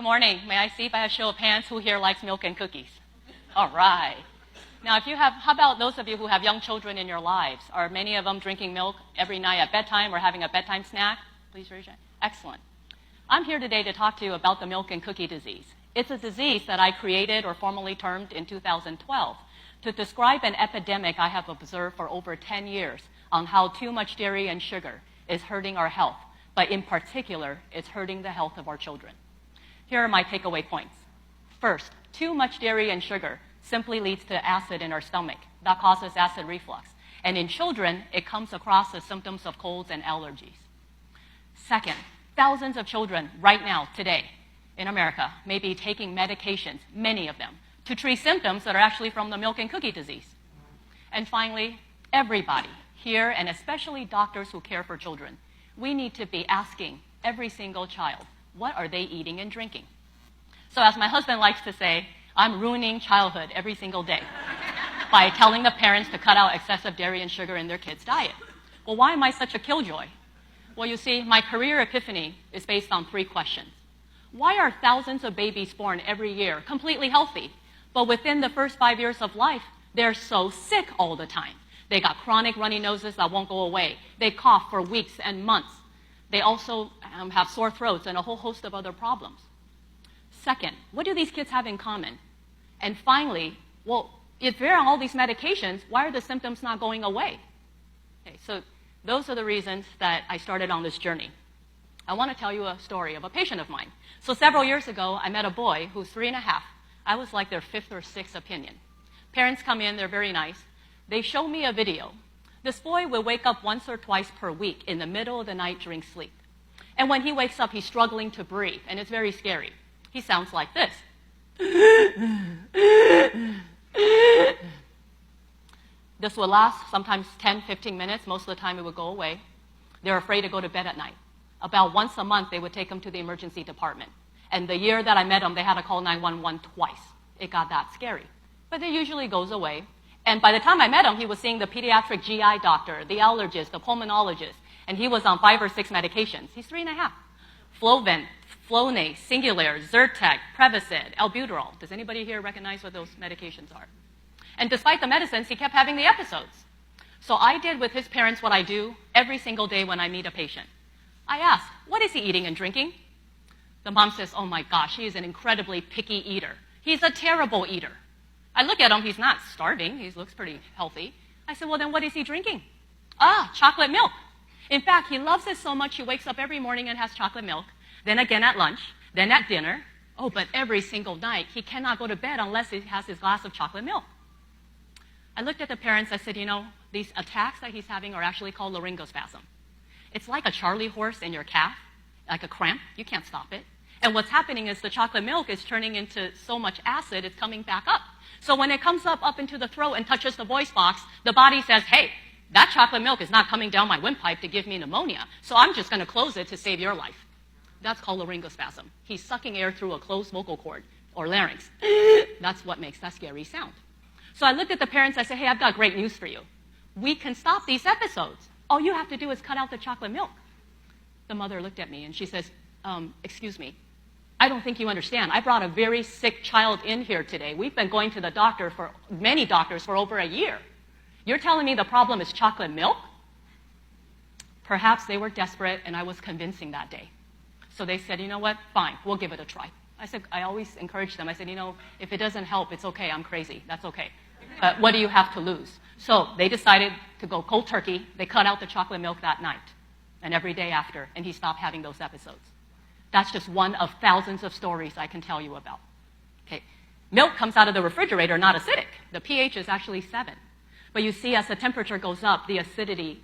Good morning. May I see by a show of hands who here likes milk and cookies? All right. Now, how about those of you who have young children in your lives? Are many of them drinking milk every night at bedtime or having a bedtime snack? Please raise your hand. Excellent. I'm here today to talk to you about the milk and cookie disease. It's a disease that I created or formally termed in 2012 to describe an epidemic I have observed for over 10 years on how too much dairy and sugar is hurting our health, but in particular, it's hurting the health of our children. Here are my takeaway points. First, too much dairy and sugar simply leads to acid in our stomach. That causes acid reflux. And in children, it comes across as symptoms of colds and allergies. Second, thousands of children right now, today, in America, may be taking medications, many of them, to treat symptoms that are actually from the milk and cookie disease. And finally, everybody here, and especially doctors who care for children, we need to be asking every single child, what are they eating and drinking? So as my husband likes to say, I'm ruining childhood every single day by telling the parents to cut out excessive dairy and sugar in their kids' diet. Well, why am I such a killjoy? Well, you see, my career epiphany is based on 3 questions. Why are thousands of babies born every year completely healthy, but within the first 5 years of life, they're so sick all the time? They got chronic runny noses that won't go away. They cough for weeks and months. They also have sore throats and a whole host of other problems. Second, what do these kids have in common? And finally, well, if they're on all these medications, why are the symptoms not going away? Okay, so those are the reasons that I started on this journey. I want to tell you a story of a patient of mine. So several years ago, I met a boy who's 3.5. I was like their 5th or 6th opinion. Parents come in, they're very nice. They show me a video. This boy will wake up once or twice per week in the middle of the night during sleep. And when he wakes up, he's struggling to breathe, and it's very scary. He sounds like this. This will last sometimes 10, 15 minutes. Most of the time it would go away. They're afraid to go to bed at night. About once a month, they would take him to the emergency department. And the year that I met him, they had to call 911 twice. It got that scary. But it usually goes away. And by the time I met him, he was seeing the pediatric GI doctor, the allergist, the pulmonologist, and he was on 5 or 6 medications. He's 3.5. Flovent, Flonase, Singulair, Zyrtec, Prevacid, Albuterol. Does anybody here recognize what those medications are? And despite the medicines, he kept having the episodes. So I did with his parents what I do every single day when I meet a patient. I ask, what is he eating and drinking? The mom says, oh my gosh, he is an incredibly picky eater. He's a terrible eater. I look at him, he's not starving, he looks pretty healthy. I said, well then what is he drinking? Chocolate milk. In fact, he loves it so much he wakes up every morning and has chocolate milk, then again at lunch, then at dinner. Oh, but every single night, he cannot go to bed unless he has his glass of chocolate milk. I looked at the parents, I said, you know, these attacks that he's having are actually called laryngospasm. It's like a Charlie horse in your calf, like a cramp, you can't stop it. And what's happening is the chocolate milk is turning into so much acid, it's coming back up. So when it comes up into the throat and touches the voice box, the body says, hey, that chocolate milk is not coming down my windpipe to give me pneumonia, so I'm just going to close it to save your life. That's called laryngospasm. He's sucking air through a closed vocal cord or larynx. That's what makes that scary sound. So I looked at the parents, I said, hey, I've got great news for you. We can stop these episodes. All you have to do is cut out the chocolate milk. The mother looked at me and she says, excuse me, I don't think you understand. I brought a very sick child in here today. We've been going to the doctor many doctors for over a year. You're telling me the problem is chocolate milk? Perhaps they were desperate and I was convincing that day. So they said, you know what, fine, we'll give it a try. I always encourage them. I said, you know, if it doesn't help, it's okay, I'm crazy, that's okay. What do you have to lose? So they decided to go cold turkey. They cut out the chocolate milk that night and every day after, and he stopped having those episodes. That's just one of thousands of stories I can tell you about. Okay. Milk comes out of the refrigerator, not acidic. The pH is actually 7. But you see, as the temperature goes up, the acidity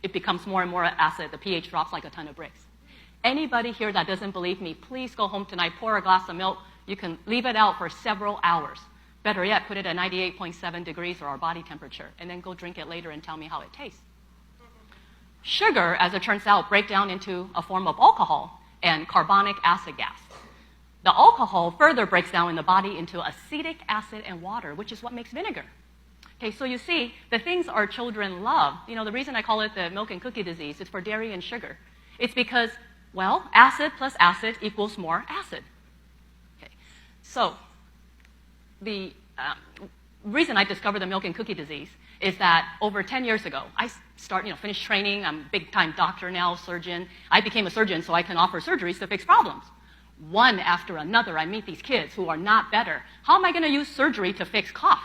it becomes more and more acid. The pH drops like a ton of bricks. Anybody here that doesn't believe me, please go home tonight, pour a glass of milk. You can leave it out for several hours. Better yet, put it at 98.7 degrees or our body temperature, and then go drink it later and tell me how it tastes. Sugar, as it turns out, breaks down into a form of alcohol and carbonic acid gas. The alcohol further breaks down in the body into acetic acid and water, which is what makes vinegar. Okay, so you see, the things our children love, you know, the reason I call it the milk and cookie disease is for dairy and sugar. It's because, well, acid plus acid equals more acid. So the reason I discovered the milk and cookie disease is that over 10 years ago, I finished training. I'm a big-time doctor now, surgeon. I became a surgeon so I can offer surgeries to fix problems. One after another, I meet these kids who are not better. How am I going to use surgery to fix cough?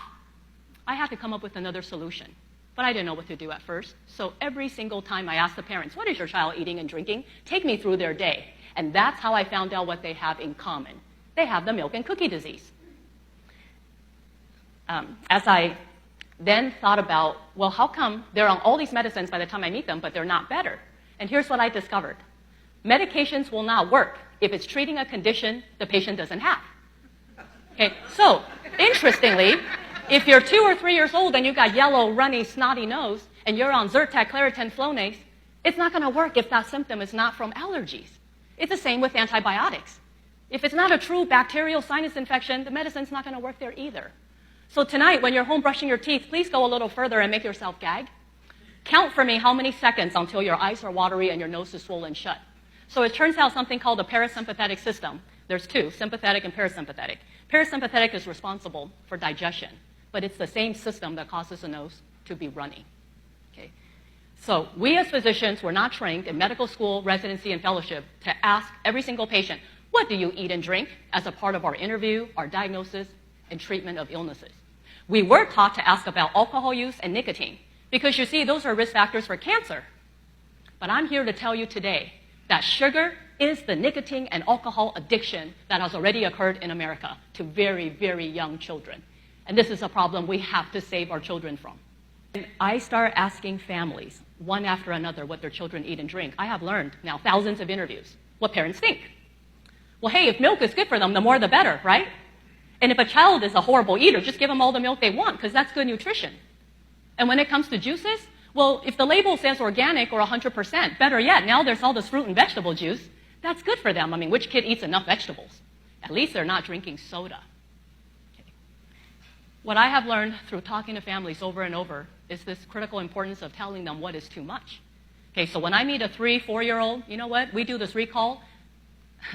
I had to come up with another solution, but I didn't know what to do at first. So every single time I asked the parents, what is your child eating and drinking? Take me through their day. And that's how I found out what they have in common. They have the milk and cookie disease. As I then thought about, well, how come they're on all these medicines by the time I meet them, but they're not better? And here's what I discovered. Medications will not work if it's treating a condition the patient doesn't have. Okay, so interestingly, if you're 2 or 3 years old and you've got yellow, runny, snotty nose, and you're on Zyrtec, Claritin, Flonase, it's not going to work if that symptom is not from allergies. It's the same with antibiotics. If it's not a true bacterial sinus infection, the medicine's not going to work there either. So tonight, when you're home brushing your teeth, please go a little further and make yourself gag. Count for me how many seconds until your eyes are watery and your nose is swollen shut. So it turns out something called the parasympathetic system. There's two, sympathetic and parasympathetic. Parasympathetic is responsible for digestion, but it's the same system that causes the nose to be runny. Okay? So we as physicians were not trained in medical school, residency, and fellowship to ask every single patient, what do you eat and drink, as a part of our interview, our diagnosis, and treatment of illnesses. We were taught to ask about alcohol use and nicotine, because you see, those are risk factors for cancer. But I'm here to tell you today that sugar is the nicotine and alcohol addiction that has already occurred in America to very, very young children. And this is a problem we have to save our children from. And I start asking families, one after another, what their children eat and drink. I have learned now thousands of interviews what parents think. Well, hey, if milk is good for them, the more the better, right? And if a child is a horrible eater, just give them all the milk they want, because that's good nutrition. And when it comes to juices, well, if the label says organic or 100%, better yet, now there's all this fruit and vegetable juice, that's good for them. I mean, which kid eats enough vegetables? At least they're not drinking soda. Okay. What I have learned through talking to families over and over is this critical importance of telling them what is too much. Okay, so when I meet a 3, 4-year-old, you know what? We do this recall.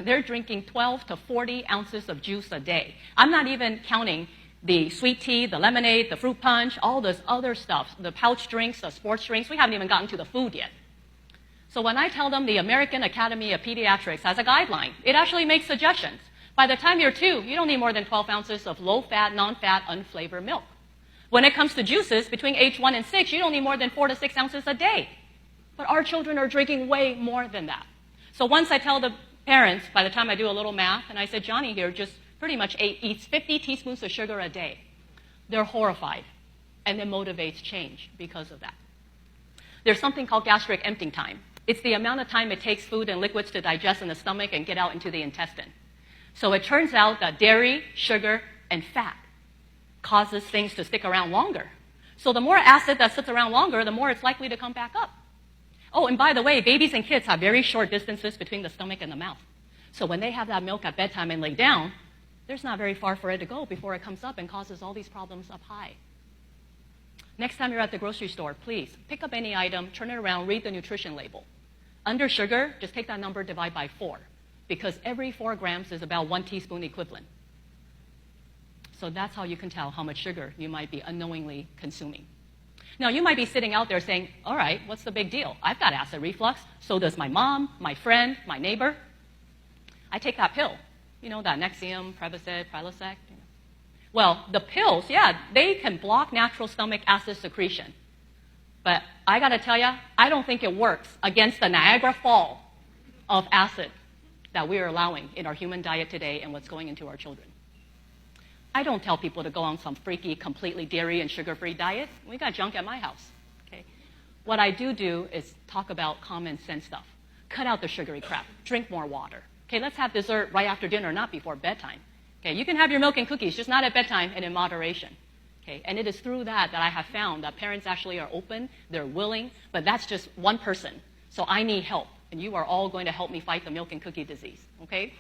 They're drinking 12 to 40 ounces of juice a day. I'm not even counting the sweet tea, the lemonade, the fruit punch, all this other stuff, the pouch drinks, the sports drinks. We haven't even gotten to the food yet. So when I tell them the American Academy of Pediatrics has a guideline, it actually makes suggestions. By the time you're 2, you don't need more than 12 ounces of low-fat, non-fat, unflavored milk. When it comes to juices, between age 1 and 6, you don't need more than 4 to 6 ounces a day. But our children are drinking way more than that. So once I tell the parents, by the time I do a little math, and I said, Johnny here just pretty much eats 50 teaspoons of sugar a day. They're horrified, and it motivates change because of that. There's something called gastric emptying time. It's the amount of time it takes food and liquids to digest in the stomach and get out into the intestine. So it turns out that dairy, sugar, and fat causes things to stick around longer. So the more acid that sits around longer, the more it's likely to come back up. Oh, and by the way, babies and kids have very short distances between the stomach and the mouth. So when they have that milk at bedtime and lay down, there's not very far for it to go before it comes up and causes all these problems up high. Next time you're at the grocery store, please pick up any item, turn it around, read the nutrition label. Under sugar, just take that number, divide by 4, because every 4 grams is about 1 teaspoon equivalent. So that's how you can tell how much sugar you might be unknowingly consuming. Now, you might be sitting out there saying, all right, what's the big deal? I've got acid reflux, so does my mom, my friend, my neighbor. I take that pill, you know, that Nexium, Prevacid, Prilosec. You know. Well, the pills, yeah, they can block natural stomach acid secretion. But I got to tell you, I don't think it works against the Niagara Fall of acid that we are allowing in our human diet today and what's going into our children. I don't tell people to go on some freaky, completely dairy and sugar-free diet. We got junk at my house. Okay? What I do is talk about common sense stuff. Cut out the sugary crap. Drink more water. Okay, let's have dessert right after dinner, not before bedtime. Okay, you can have your milk and cookies, just not at bedtime and in moderation. Okay, and it is through that I have found that parents actually are open, they're willing, but that's just one person. So I need help, and you are all going to help me fight the milk and cookie disease. Okay?